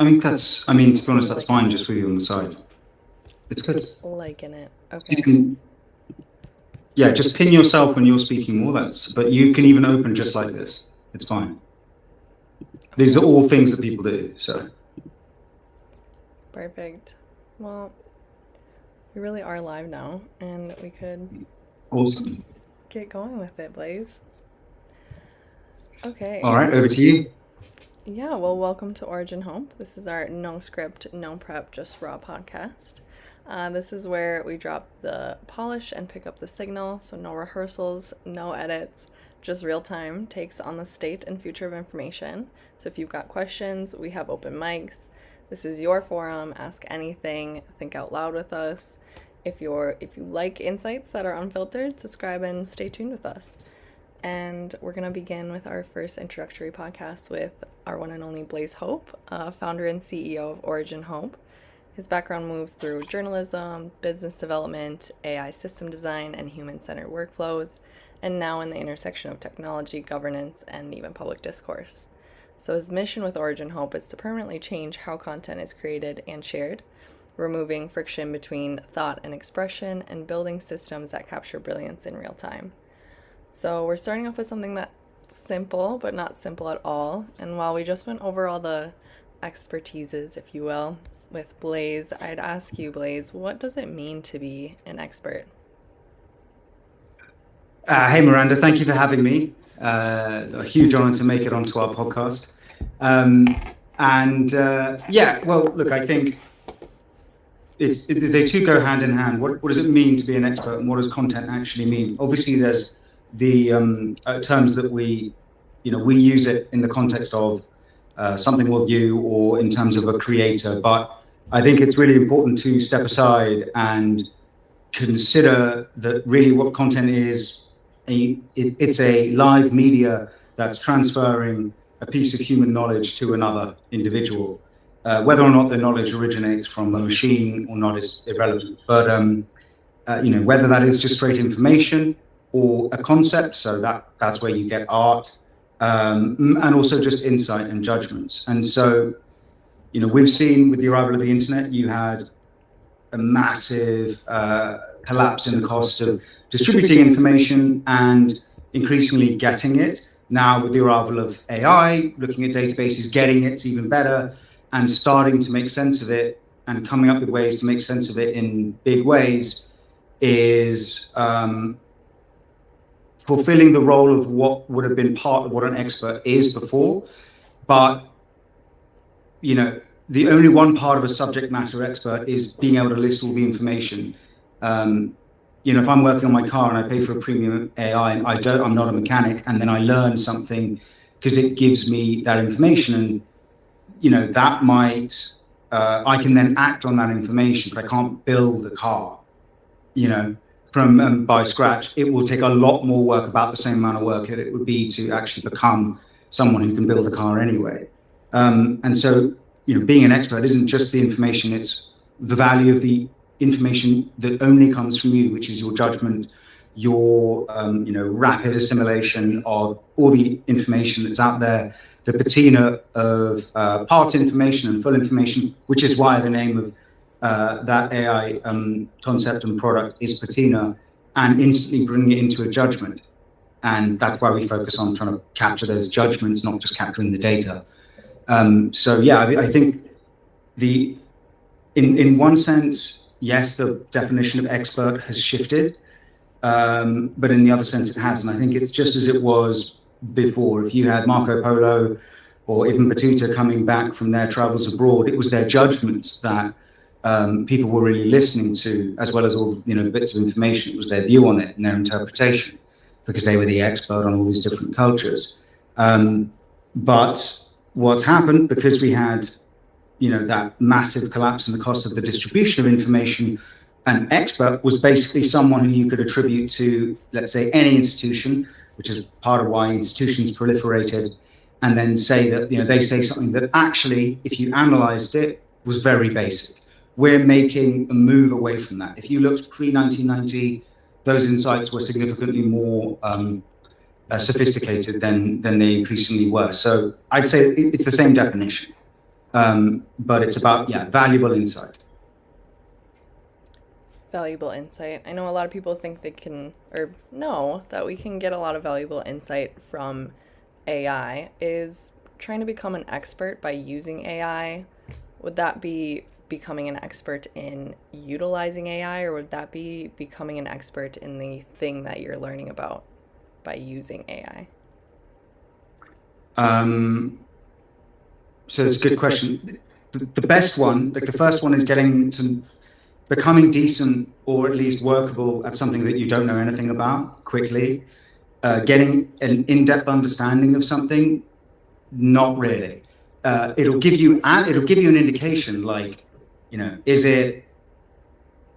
To be honest, that's fine just with you on the side. It's good. Liking it. You Okay. can, yeah, just pin yourself when you're speaking more. But you can even open just like this. It's fine. These are all things that people do. So Perfect. Well, we really are live now, and we could awesome. get going with it, Blaze. Okay. All right, over to you. Yeah, well, welcome to Origin Hope. This is our no script, no prep, just raw podcast. This is where we drop the polish and pick up the signal, so no rehearsals, no edits, just real time takes on the state and future of information. So if you've got questions, we have open mics. This is your forum. Ask anything. Think out loud with us. If you like insights that are unfiltered, subscribe and stay tuned with us. And we're going to begin with our first introductory podcast with our one and only Blaze Hope, founder and CEO of Origin Hope. His background moves through journalism, business development, AI system design, and human-centered workflows, and now in the intersection of technology, governance, and even public discourse. So his mission with Origin Hope is to permanently change how content is created and shared, removing friction between thought and expression, and building systems that capture brilliance in real time. So we're starting off with something that's simple, but not simple at all. And while we just went over all the expertises, if you will, with Blaze, I'd ask you, Blaze, what does it mean to be an expert? Hey, Miranda, thank you for having me. A huge honor to make it onto our podcast. Well, look, I think they two go hand in hand. What does it mean to be an expert, and what does content actually mean? Obviously, there's the terms that we use it in the context of something we'll view or in terms of a creator. But I think it's really important to step aside and consider that really what content is. It's a live media that's transferring a piece of human knowledge to another individual. Whether or not the knowledge originates from a machine or not is irrelevant. But whether that is just straight information or a concept, so that's where you get art, and also just insight and judgments. And so, we've seen with the arrival of the internet, you had a massive collapse in the cost of distributing information and increasingly getting it. Now, with the arrival of AI, looking at databases, getting it even better, and starting to make sense of it and coming up with ways to make sense of it in big ways is fulfilling the role of what would have been part of what an expert is before. But, the only one part of a subject matter expert is being able to list all the information. If I'm working on my car and I pay for a premium AI and I'm not a mechanic, and then I learn something because it gives me that information, and that might I can then act on that information, but I can't build a car, from by scratch. It will take a lot more work, about the same amount of work that it would be to actually become someone who can build a car anyway. And so, being an expert isn't just the information; it's the value of the information that only comes from you, which is your judgment, your rapid assimilation of all the information that's out there, the patina of part information and full information, which is why the name of that AI concept and product is patina, and instantly bringing it into a judgment. And that's why we focus on trying to capture those judgments, not just capturing the data. I think in one sense, yes, the definition of expert has shifted, but in the other sense it hasn't. I think it's just as it was before. If you had Marco Polo or Ibn Battuta coming back from their travels abroad, it was their judgments that people were really listening to, as well as all the bits of information. It was their view on it and their interpretation, because they were the expert on all these different cultures. But what's happened, because we had that massive collapse in the cost of the distribution of information, an expert was basically someone who you could attribute to, let's say, any institution, which is part of why institutions proliferated, and then say that they say something that actually, if you analyzed it, was very basic. We're making a move away from that. If you looked pre-1990, those insights were significantly more sophisticated than they increasingly were. So I'd say it's the same definition. But it's about, valuable insight. Valuable insight. I know a lot of people think they can, or know that we can get a lot of valuable insight from AI. Is trying to become an expert by using AI, would that be becoming an expert in utilizing AI, or would that be becoming an expert in the thing that you're learning about by using AI? So it's a good question. The best one, like the first one, is getting to becoming decent or at least workable at something that you don't know anything about quickly. Getting an in-depth understanding of something, not really. It'll give you an indication, like, is it?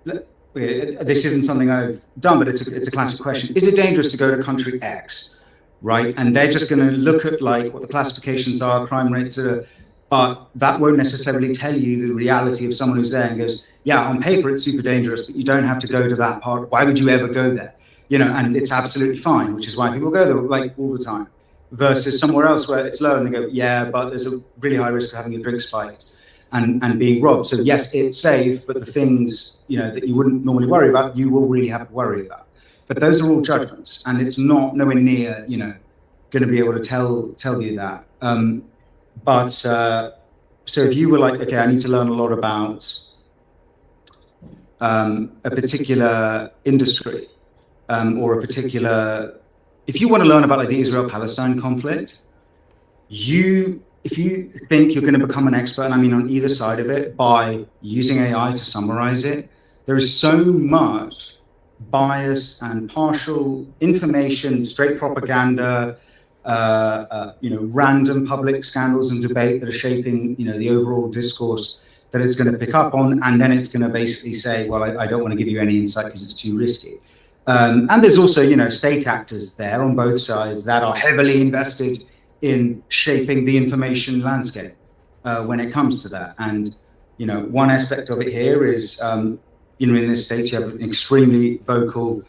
This isn't something I've done, but it's a classic question. Is it dangerous to go to country X, right? And they're just going to look at like what the classifications are, crime rates are, but that won't necessarily tell you the reality of someone who's there and goes, yeah, on paper it's super dangerous, but you don't have to go to that part. Why would you ever go there? And it's absolutely fine, which is why people go there like all the time. Versus somewhere else where it's low and they go, yeah, but there's a really high risk of having your drink spiked and being robbed. So yes, it's safe, but the things that you wouldn't normally worry about, you will really have to worry about. But those are all judgments, and it's not nowhere near going to be able to tell you that. But so if you were like, okay, I need to learn a lot about a particular industry or a particular, if you want to learn about like the Israel-Palestine conflict, if you think you're going to become an expert, and I mean on either side of it, by using AI to summarize it, there is so much bias and partial information, straight propaganda, random public scandals and debate that are shaping, the overall discourse that it's going to pick up on, and then it's going to basically say, well, I don't want to give you any insight because it's too risky. And there's also, state actors there on both sides that are heavily invested in shaping the information landscape when it comes to that. And, one aspect of it here is, in this state, you have an extremely vocal,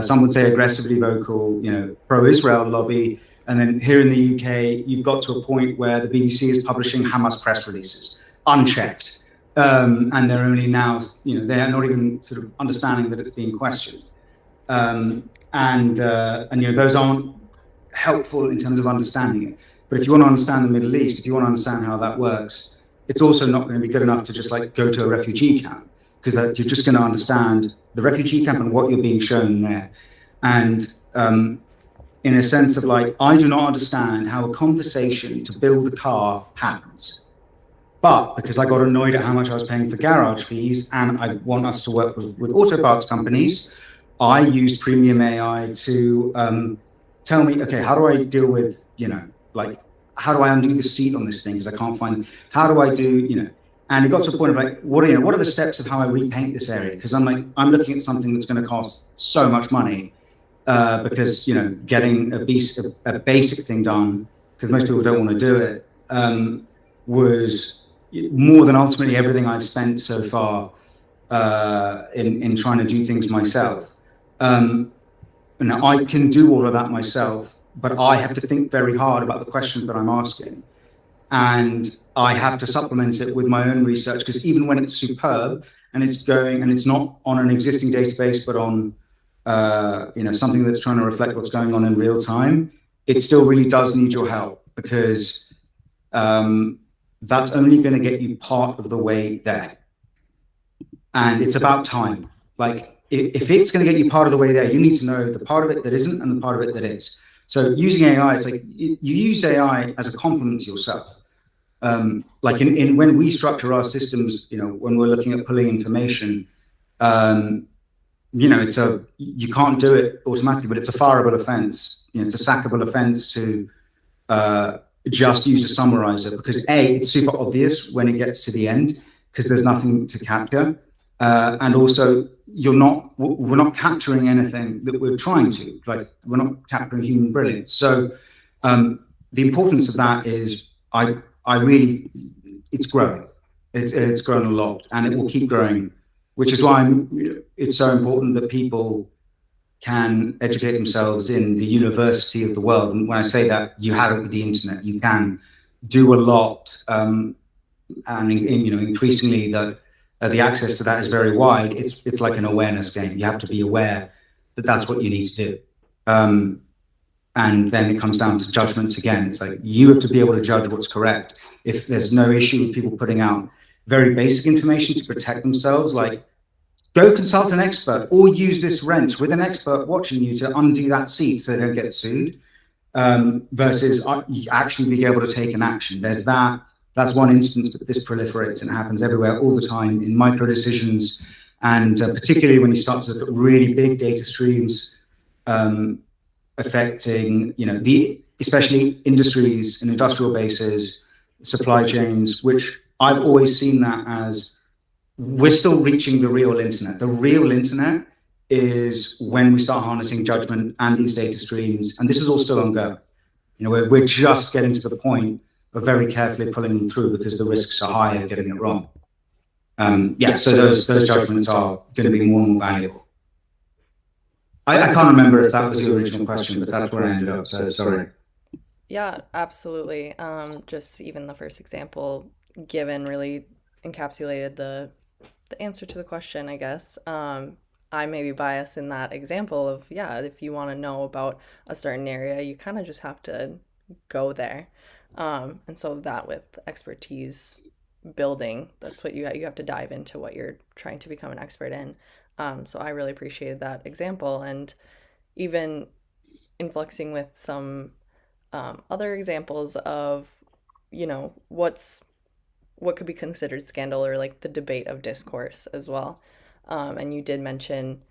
some would say aggressively vocal, pro-Israel lobby. And then here in the UK, you've got to a point where the BBC is publishing Hamas press releases, unchecked. And they're only now, they're not even sort of understanding that it's being questioned. And those aren't helpful in terms of understanding it. But if you want to understand the Middle East, if you want to understand how that works, it's also not going to be good enough to just like go to a refugee camp, because you're just going to understand the refugee camp and what you're being shown there. And in a sense of like, I do not understand how a conversation to build a car happens. But because I got annoyed at how much I was paying for garage fees and I want us to work with auto parts companies, I used premium AI to tell me, okay, how do I deal with, like, how do I undo the seat on this thing because I can't find, how do I do, and it got to a point of like, what are the steps of how I repaint this area? Because I'm looking at something that's going to cost so much money because, getting a basic thing done, because most people don't want to do it, was more than ultimately everything I've spent so far in trying to do things myself. Now I can do all of that myself, but I have to think very hard about the questions that I'm asking. And I have to supplement it with my own research, because even when it's superb and it's going and it's not on an existing database, but on something that's trying to reflect what's going on in real time, it still really does need your help, because that's only going to get you part of the way there. And it's about time. Like, if it's going to get you part of the way there, you need to know the part of it that isn't and the part of it that is. So using AI is like, you use AI as a complement to yourself. Like when we structure our systems, when we're looking at pulling information, you can't do it automatically, but it's a fireable offense. It's a sackable offense to just use a summarizer, because it's super obvious when it gets to the end, because there's nothing to capture. And also, we're not capturing anything that we're trying to, like, we're not capturing human brilliance. So the importance of that is, it's growing. It's grown a lot, and it will keep growing, which is why it's so important that people can educate themselves in the university of the world. And when I say that, you have it with the internet. You can do a lot and increasingly the access to that is very wide. It's like an awareness game. You have to be aware that that's what you need to do. And then it comes down to judgments again. It's like you have to be able to judge what's correct. If there's no issue with people putting out very basic information to protect themselves, like go consult an expert or use this wrench with an expert watching you to undo that seat so they don't get sued, versus actually being able to take an action. There's that. That's one instance, but this proliferates and happens everywhere all the time in micro decisions, and particularly when you start to look at really big data streams affecting, especially industries and industrial bases, supply chains, which I've always seen that as we're still reaching the real internet. The real internet is when we start harnessing judgment and these data streams, and this is all still ongoing. We're just getting to the point of very carefully pulling them through because the risks are high of getting it wrong. So those judgments are going to be more and more valuable. I can't remember if that was the original question, but that's where I ended up, so sorry. Yeah, absolutely. Just even the first example given really encapsulated the answer to the question, I guess. I may be biased in that example of, if you want to know about a certain area, you kind of just have to go there. And so that with expertise building, that's what you have to dive into what you're trying to become an expert in. So I really appreciated that example, and even influxing with some other examples of, what could be considered scandal or like the debate of discourse as well. And you did mention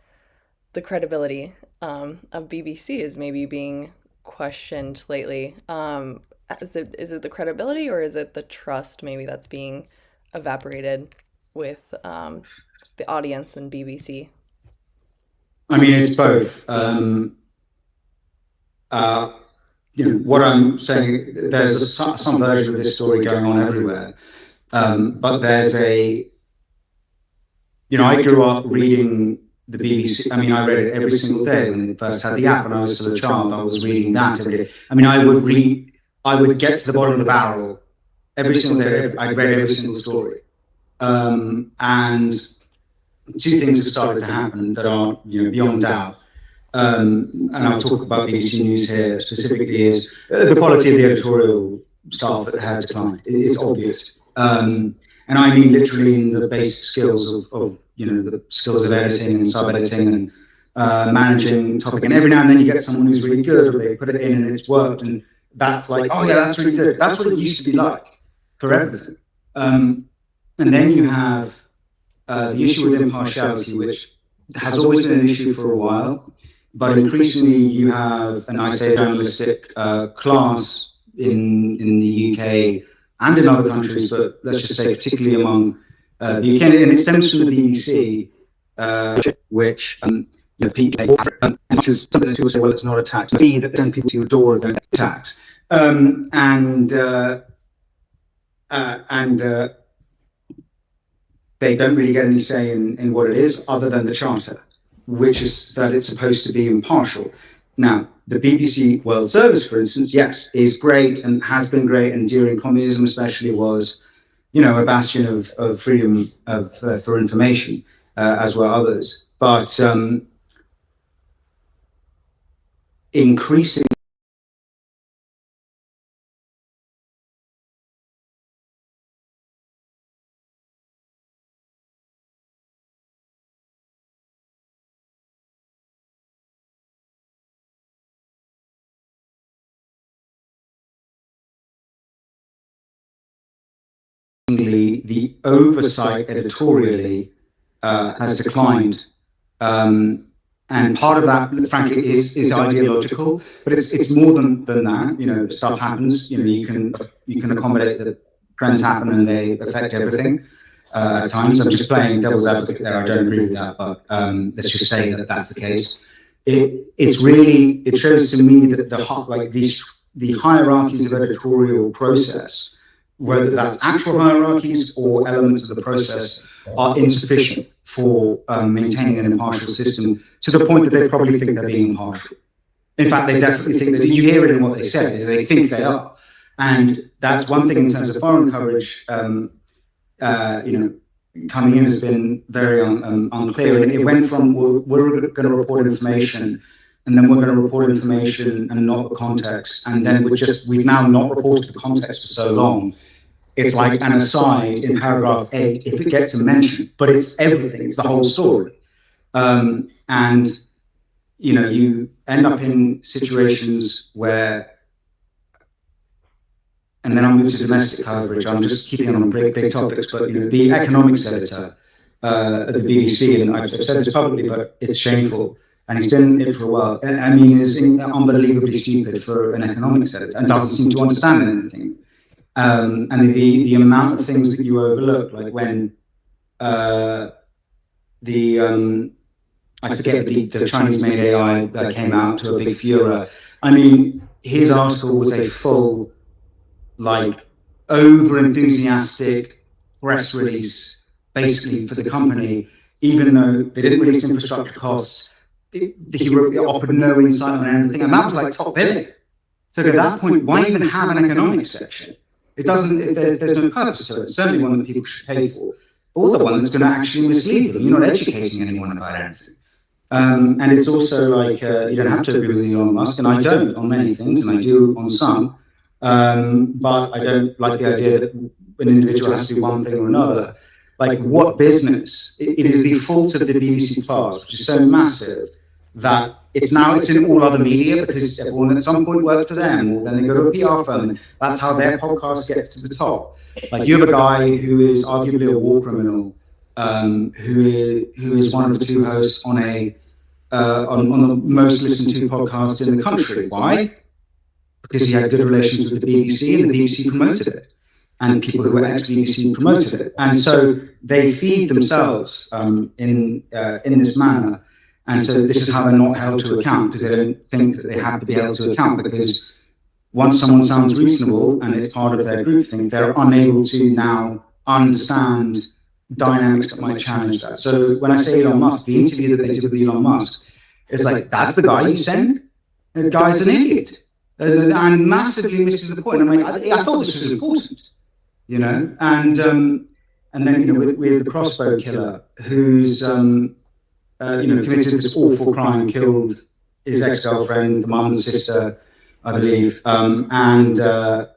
the credibility of BBC is maybe being questioned lately. Is it the credibility, or is it the trust maybe that's being evaporated with the audience and BBC? I mean, it's both. What I'm saying, there's some version of this story going on everywhere. But there's I grew up reading the BBC. I mean, I read it every single day when they first had the app, and I was still a child. I was reading that every day. I mean, I would get to the bottom of the barrel every single day. I read every single story. And two things have started to happen that are, beyond doubt. And I'll talk about BBC News here specifically, is the quality of the editorial staff that has declined. It's obvious. And I mean literally in the basic skills of the skills of editing and sub-editing and managing topic. And every now and then you get someone who's really good, or they put it in and it's worked, and that's like, oh yeah, that's really good. That's what it used to be like for everything. And then you have the issue with impartiality, which has always been an issue for a while, but increasingly you have an, I say, journalistic class in the UK and in other countries, but let's just say particularly among the UK, and it stems from the BBC, which which is something that people say, well, it's not a tax. See that send people to your door of a tax, and they don't really get any say in what it is, other than the charter, which is that it's supposed to be impartial. Now, the BBC World Service, for instance, yes, is great and has been great, and during communism especially was, a bastion of freedom for information, as were others. But increasing the oversight editorially has declined, and part of that, frankly, is ideological. But it's more than that. Stuff happens. You can accommodate the trends happen, and they affect everything. At times, I'm just playing devil's advocate there. I don't agree with that, but let's just say that that's the case. It shows to me that the hierarchies of editorial process, whether that's actual hierarchies or elements of the process, are insufficient for maintaining an impartial system, to the point that they probably think they're being impartial. In fact, they definitely think that. You hear it in what they say. They think they are. And that's one thing in terms of foreign coverage. coming in has been very unclear. And it went from we're going to report information, and then we're going to report information and not the context. And then we've now not reported the context for so long. It's like an aside in paragraph 8 if it gets a mention, but it's everything. It's the whole story. And you end up in situations where, and then I'll move to domestic coverage. I'm just keeping on big topics, but the economics editor at the BBC, and I've said this publicly, but it's shameful, and he's been it for a while. I mean, is unbelievably stupid for an economics editor and doesn't seem to understand anything. And the amount of things that you overlook, like when I forget the Chinese-made AI that came out to a big furor. I mean, his article was a full, like, over-enthusiastic press release, basically, for the company, even though they didn't release infrastructure costs. He offered no insight on anything, and that was like top billing. So at that point, why even have an economics section? It doesn't. There's no purpose to it. It's certainly one that people should pay for, or the one that's going to actually mislead them. You're not educating anyone about anything. And it's also like you don't have to agree with Elon Musk, and I don't on many things, and I do on some. But I don't like the idea that an individual has to do one thing or another. Like, what business? It is the fault of the BBC Plus, which is so massive that it's in all other media because everyone at some point worked for them, or then they go to a PR firm, and that's how their podcast gets to the top. Like, you have a guy who is arguably a war criminal, who is one of the 2 hosts on on the most listened to podcast in the country. Why? Because he had good relations with the BBC, and the BBC promoted it, and people who were ex-BBC promoted it, and so they feed themselves in this manner. And so this is how they're not held to account, because they don't think that they have to be held to account, because once someone sounds reasonable and it's part of their groupthink, they're unable to now understand dynamics that might challenge that. So when I say Elon Musk, the interview that they did with Elon Musk is like, that's the guy you send? The guy's an idiot. And massively misses the point. I'm like, I thought this was important, and then, with the crossbow killer, who's, committed this awful crime, killed his ex-girlfriend, the mum and sister, I believe, and got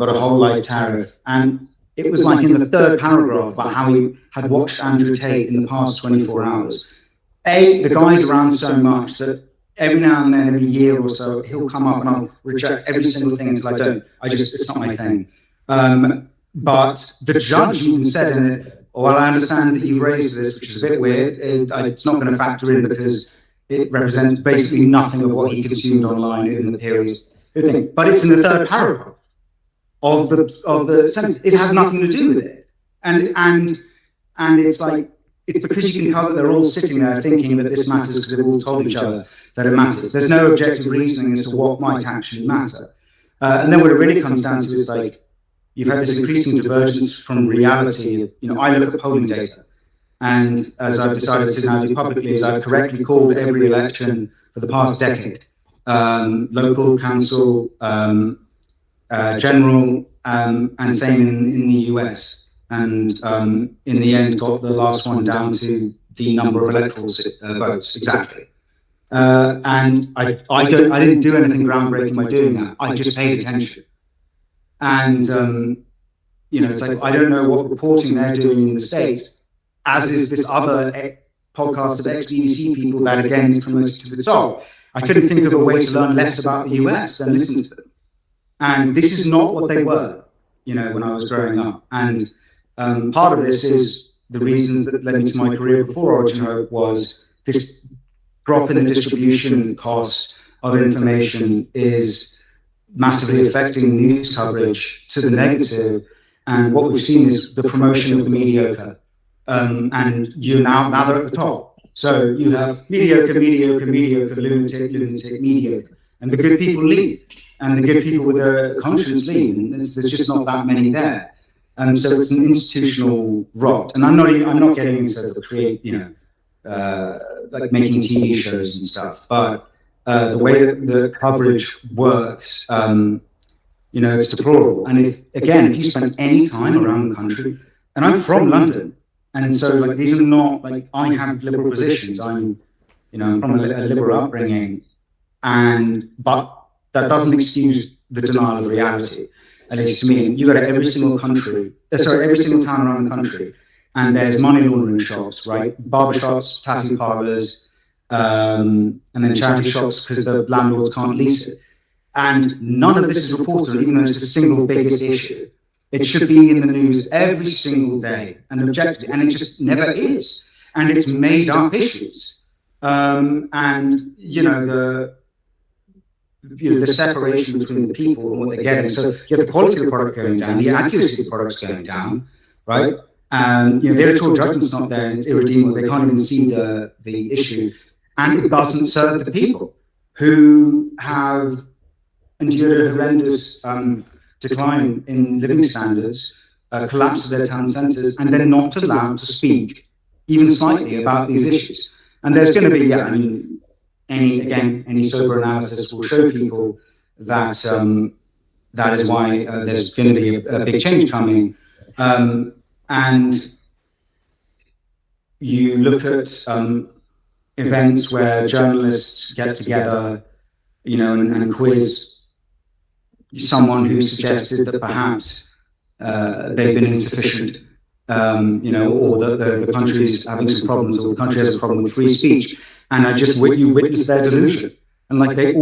a whole life tariff. And it was like in the 3rd paragraph about how he had watched Andrew Tate in the past 24 hours. The guy's around so much that every now and then, every year or so, he'll come up and I'll reject every single thing until it's not my thing. But the judge even said in it, well, I understand that you raised this, which is a bit weird. It's not going to factor in because it represents basically nothing of what he consumed online in the period. But it's in the 3rd paragraph of the sentence. It has nothing to do with it. And it's like, it's because you can tell that they're all sitting there thinking that this matters because they've all told each other that it matters. There's no objective reasoning as to what might actually matter. And then what it really comes down to is, like, you've had this increasing divergence from reality. I look at polling data, and as I've decided to now do publicly, is I've correctly called every election for the past decade, local, council, general, and same in the US. And in the end, got the last one down to the number of electoral votes exactly. And I didn't do anything groundbreaking by doing that. I just paid attention. And it's like, I don't know what reporting they're doing in the States, as is this other podcast of ex-BBC people that again is promoted to the top. I couldn't think of a way to learn less about the US than listen to them. And this is not what they were, when I was growing up. And part of this is the reasons that led me to my career before Origin Hope was this drop in the distribution cost of information is massively affecting news coverage to the negative. And what we've seen is the promotion of the mediocre. And now they're at the top. So you have mediocre, lunatic, mediocre. And the good people leave. And the good people with a conscience leave. And there's just not that many there. And so it's an institutional rot. And I'm not getting into the like making TV shows and stuff. But the way that the coverage works, it's deplorable. And if you spend any time around the country, and I'm from London, and so like these are not like I have liberal positions. I'm from a liberal upbringing, and but that doesn't excuse the denial of reality. At least to me, you go to every single country, every single town around the country, and there's money laundering shops, right? Barber shops, tattoo parlors, and then charity shops because the landlords can't lease it. And none of this is reported, even though it's the single biggest issue. It should be in the news every single day and objectively, and it just never is. And it's made up issues. And the separation between the people and what they're getting. So you have the quality of the product going down, the accuracy of the product's going down, right? And the editorial judgment's not there, and it's irredeemable. They can't even see the issue, and it doesn't serve the people who have endured a horrendous decline in living standards, collapse of their town centres, and they're not allowed to speak even slightly about these issues. And there's going to be, any sober analysis will show people that that is why there's going to be a big change coming. And you look at events where journalists get together, and quiz someone who suggested that perhaps they've been insufficient, or that the country's having some problems, or the country has a problem with free speech. And you witness their delusion. And like they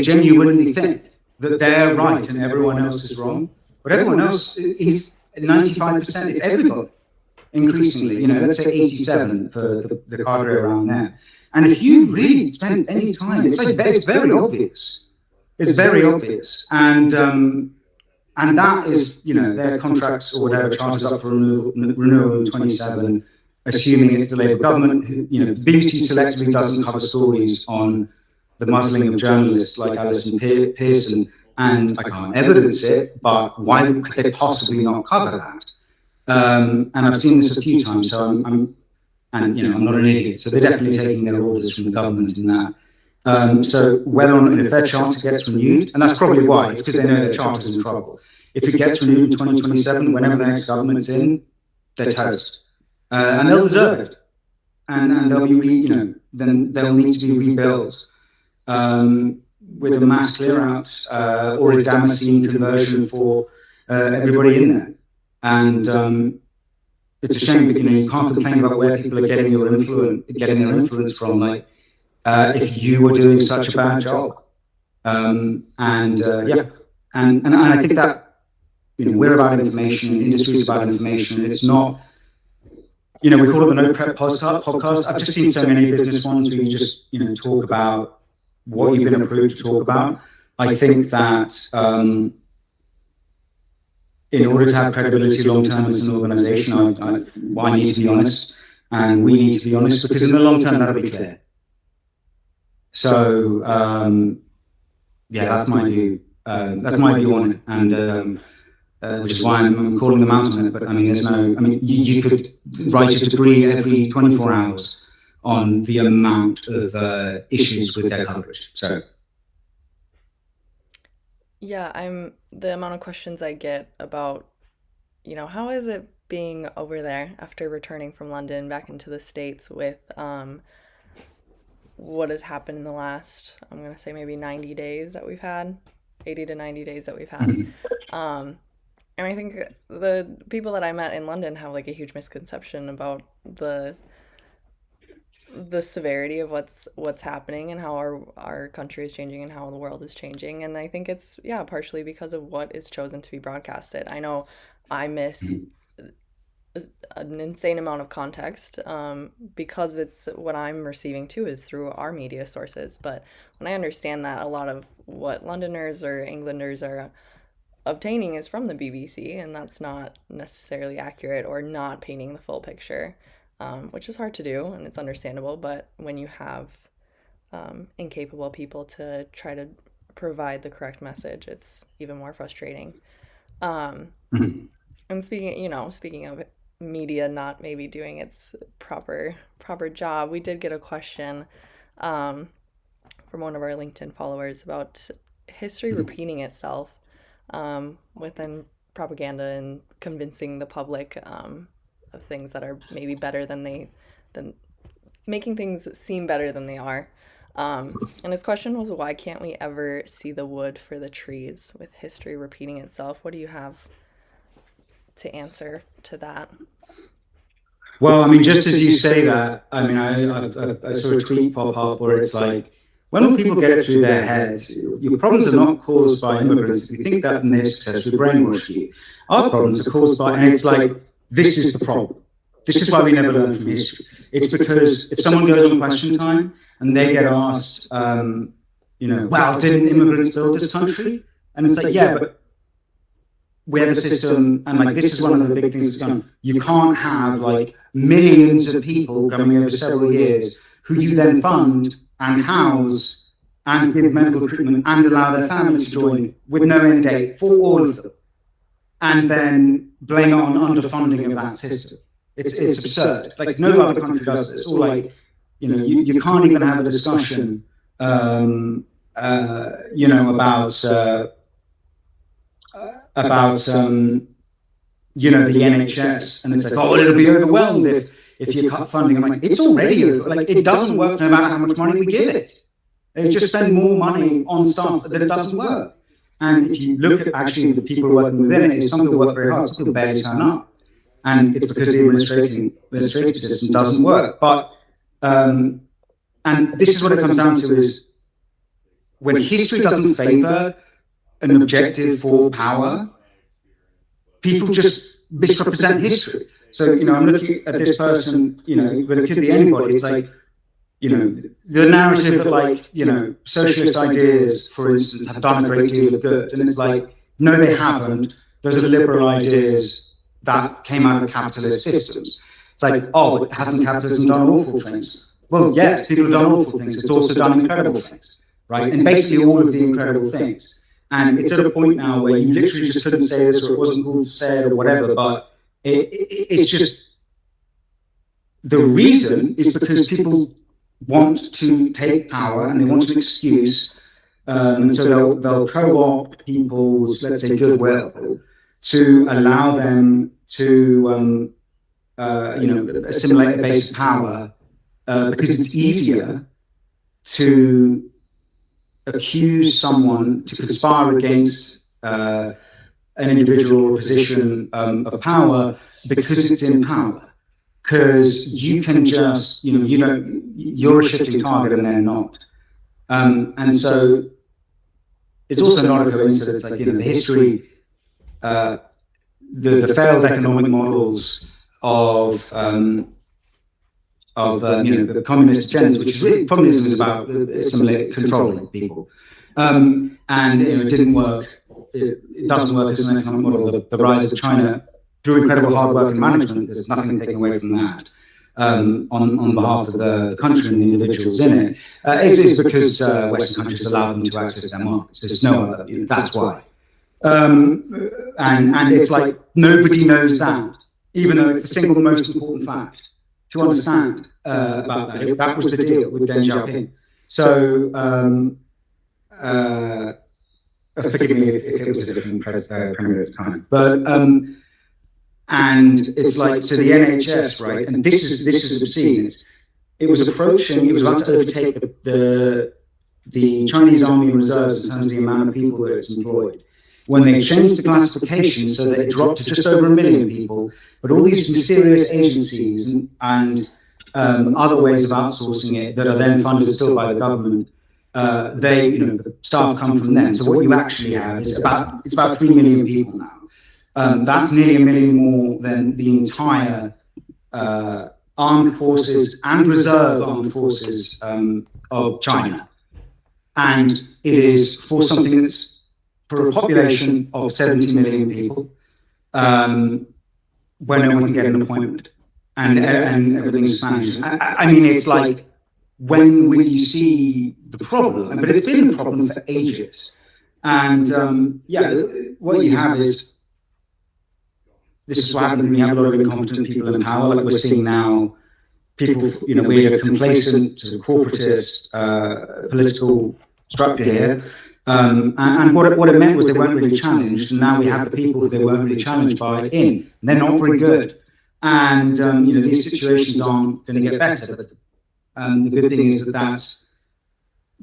genuinely think that they're right and everyone else is wrong. But everyone else is 95%, it's everybody, increasingly. Let's say 87 for the cadre around there. And if you really spend any time, it's very obvious. It's very obvious. And that is, their contracts or whatever charges up for renewal in 27, assuming it's the Labour government. The BBC selectively doesn't cover stories on the muzzling of journalists like Alison Pearson, and I can't evidence it, but why could they possibly not cover that? And I've seen this a few times, so I'm not an idiot, so they're definitely taking their orders from the government in that. So whether or not, if their charter gets renewed, and that's probably why, it's because they know their charter's in trouble. If it gets renewed in 2027, whenever the next government's in, they're toast. And they'll deserve it. And they'll be, then they'll need to be rebuilt with a mass clear out or a Damascene conversion for everybody in there. And it's a shame that, you can't complain about where people are getting their influence from. Like, if you were doing such a bad job. And I think that, we're about information, industry is about information. It's not, we call it the No Prep Podcast. I've just seen so many business ones where you just, talk about what you've been approved to talk about. I think that in order to have credibility long-term as an organization, I need to be honest, and we need to be honest, because in the long term, that'll be clear. So, that's my view. That's my view on it. And which is why I'm calling them out on it. But you could write a degree every 24 hours on the amount of issues with their coverage. So, yeah, the amount of questions I get about, how is it being over there after returning from London back into the States with what has happened in the last, I'm going to say maybe 90 days that we've had, 80 to 90 days that we've had. And I think the people that I met in London have like a huge misconception about the severity of what's happening and how our country is changing and how the world is changing. And I think it's, partially because of what is chosen to be broadcasted. I know I miss an insane amount of context because it's what I'm receiving too is through our media sources. But when I understand that a lot of what Londoners or Englanders are obtaining is from the BBC, and that's not necessarily accurate or not painting the full picture, which is hard to do, and it's understandable. But when you have incapable people to try to provide the correct message, it's even more frustrating. And speaking of media not maybe doing its proper job, we did get a question from one of our LinkedIn followers about history repeating itself within propaganda and convincing the public of things that are maybe better than making things seem better than they are. And his question was, why can't we ever see the wood for the trees with history repeating itself? What do you have to answer to that? Well, I mean, just as you say that, I mean, I saw a tweet pop up where it's like, when people get it through their heads, your problems are not caused by immigrants. If you think that and they're successful, brainwash you. Our problems are caused by, and it's like, this is the problem. This is why we never learn from history. It's because if someone goes on Question Time and they get asked, well, didn't immigrants build this country? And it's like, yeah, but we have a system, and like this is one of the big things going on. You can't have like millions of people coming over several years who you then fund and house and give medical treatment and allow their family to join with no end date for all of them, and then blame it on underfunding of that system. It's absurd. Like no other country does this. Or like, you can't even have a discussion, about the NHS, and it's like, oh, it'll be overwhelmed if you cut funding. I'm like, it's already over. Like, it doesn't work no matter how much money we give it. They just spend more money on stuff that it doesn't work. And if you look at actually the people working within it, some people work very hard, some people barely turn up. And it's because the administrative system doesn't work. But and this is what it comes down to, is when history doesn't favor an objective for power, people just misrepresent history. So, I'm looking at this person, but it could be anybody. It's like, the narrative that like, socialist ideas, for instance, have done a great deal of good. And it's like, no, they haven't. Those are liberal ideas that came out of capitalist systems. It's like, oh, but hasn't capitalism done awful things? Well, yes, people have done awful things. It's also done incredible things, right? And basically all of the incredible things. And it's at a point now where you literally just couldn't say this, or it wasn't cool to say it, or whatever. But it's just, the reason is because people want to take power and they want an excuse. And so they'll co-opt people's, let's say, goodwill to allow them to, assimilate a base of power, because it's easier to accuse someone, to conspire against an individual or position of power, because it's in power. Because you can just, you're a shifting target and they're not. And so it's also not a coincidence, like, the history, the failed economic models of the communist agendas, which is really, communism is about controlling people. And it didn't work. It doesn't work as an economic model. The rise of China through incredible hard work and management, there's nothing taken away from that, on behalf of the country and the individuals in it, is because Western countries allow them to access their markets. There's no other, that's why. And it's like, nobody knows that, even though it's the single most important fact to understand about that. That was the deal with Deng Xiaoping. So, forgive me if it was a different premier at the time, but and it's like, so the NHS, right? And this is obscene. It was approaching. It was about to overtake the Chinese Army and Reserves in terms of the amount of people that it's employed. When they changed the classification so that it dropped to just over 1 million people, but all these mysterious agencies and other ways of outsourcing it that are then funded still by the government, the staff come from them. So what you actually have is about 3 million people now. That's nearly 1 million more than the entire armed forces and reserve armed forces of China. And it is for something that's for a population of 70 million people, where no one can get an appointment and everything's Spanish. I mean, it's like, when will you see the problem? But it's been a problem for ages. And what you have is, this is what happens when you have a lot of incompetent people in power, like we're seeing now. People, we're a complacent, sort of corporatist political structure here. And what it meant was they weren't really challenged, and now we have the people who they weren't really challenged by in. They're not very good. And, these situations aren't going to get better. But the good thing is that that's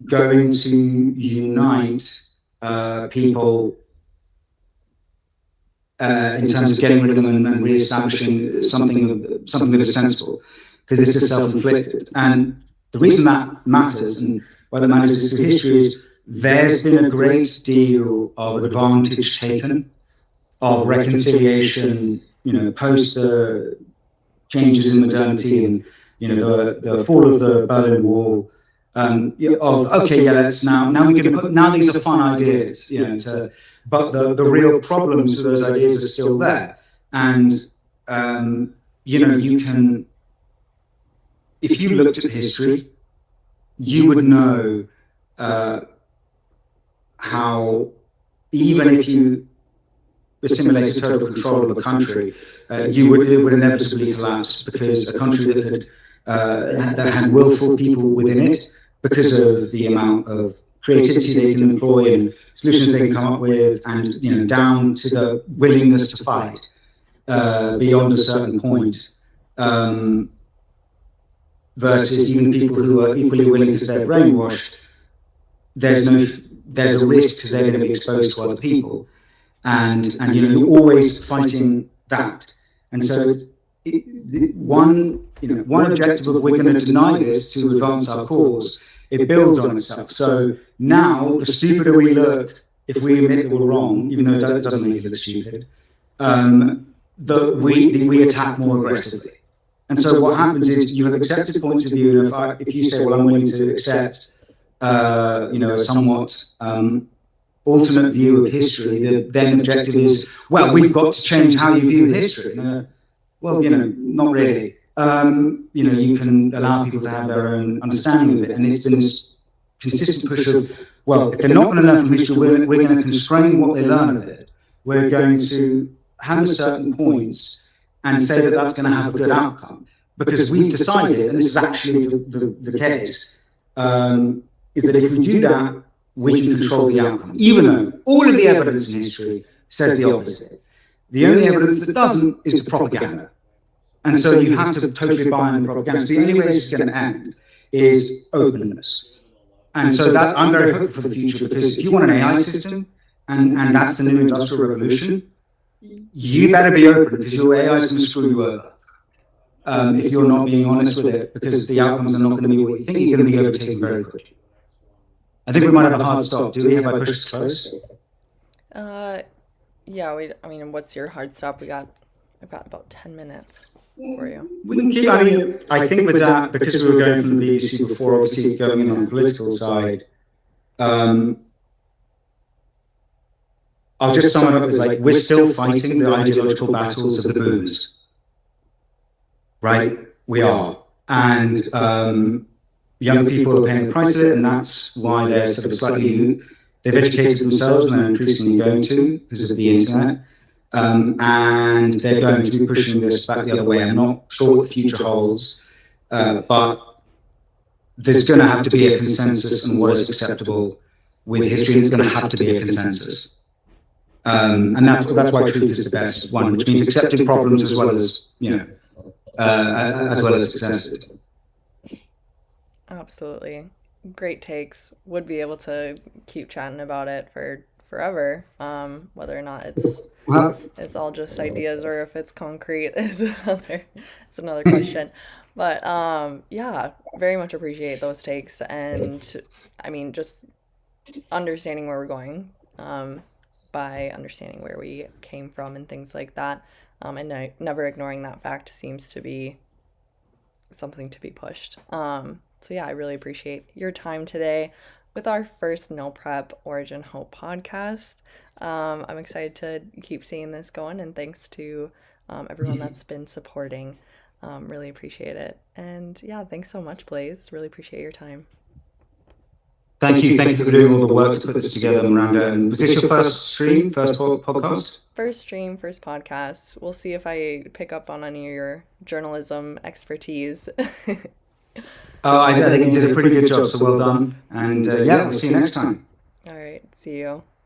going to unite people in terms of getting rid of them and re-establishing something that is sensible, because this is self-inflicted. And the reason that matters, and why that matters through history, is there's been a great deal of advantage taken of reconciliation, post the changes in modernity and, the fall of the Berlin Wall. Now we're going to put, now these are fun ideas, but the real problems of those ideas are still there. And, you can, if you looked at history, you would know how, even if you assimilated total control of a country, it would inevitably collapse, because a country that had willful people within it, because of the amount of creativity they can employ and solutions they can come up with, and down to the willingness to fight beyond a certain point, versus even people who are equally willing because they're brainwashed. There's a risk because they're going to be exposed to other people, and you're always fighting that. And so one objective of we're going to deny this to advance our cause, it builds on itself. So now, the stupider we look if we admit that we're wrong, even though it doesn't make you look stupid, we attack more aggressively. And so what happens is you have accepted points of view, and if you say, well, I'm willing to accept a somewhat alternate view of history, the then objective is, well, we've got to change how you view history. Well, not really. You can allow people to have their own understanding of it. And it's been this consistent push of, well, if they're not going to learn from history, we're going to constrain what they learn of it. We're going to hammer certain points and say that that's going to have a good outcome. Because we've decided, and this is actually the case, is that if we do that, we can control the outcome, even though all of the evidence in history says the opposite. The only evidence that doesn't is the propaganda. And so you have to totally buy into the propaganda. So the only way this is going to end is openness. And so that I'm very hopeful for the future, because if you want an AI system, and that's the new industrial revolution, you better be open, because your AI is going to screw you over. If you're not being honest with it, because the outcomes are not going to be what you think, you're going to be overtaken very quickly. I think we might have a hard stop. Do we? Have I pushed close? Yeah. What's your hard stop? I've got about 10 minutes for you. We can keep. I think with that, because we were going from the BBC before, obviously going in on the political side, I'll just sum it up as like, we're still fighting the ideological battles of the boomers. Right? We are. And young people are paying the price of it, and that's why they're sort of they've educated themselves, and they're increasingly going to, because of the internet. And they're going to be pushing this back the other way. I'm not sure what the future holds, but there's going to have to be a consensus on what is acceptable with history, and there's going to have to be a consensus. And that's why truth is the best one, which means accepting problems as well as, successes. Absolutely. Great takes. Would be able to keep chatting about it for forever. Whether or not it's all just ideas or if it's concrete is another question. But yeah, very much appreciate those takes, and just understanding where we're going by understanding where we came from and things like that. And never ignoring that fact seems to be something to be pushed. So yeah, I really appreciate your time today with our first No Prep Origin Hope podcast. I'm excited to keep seeing this going, and thanks to everyone that's been supporting. Really appreciate it. And yeah, thanks so much, Blaze. Really appreciate your time. Thank you for doing all the work to put this together, Miranda. And was this your first stream, first podcast? First stream, first podcast. We'll see if I pick up on any of your journalism expertise. I think you did a pretty good job, so well done. And yeah, we'll see you next time. All right. See see you.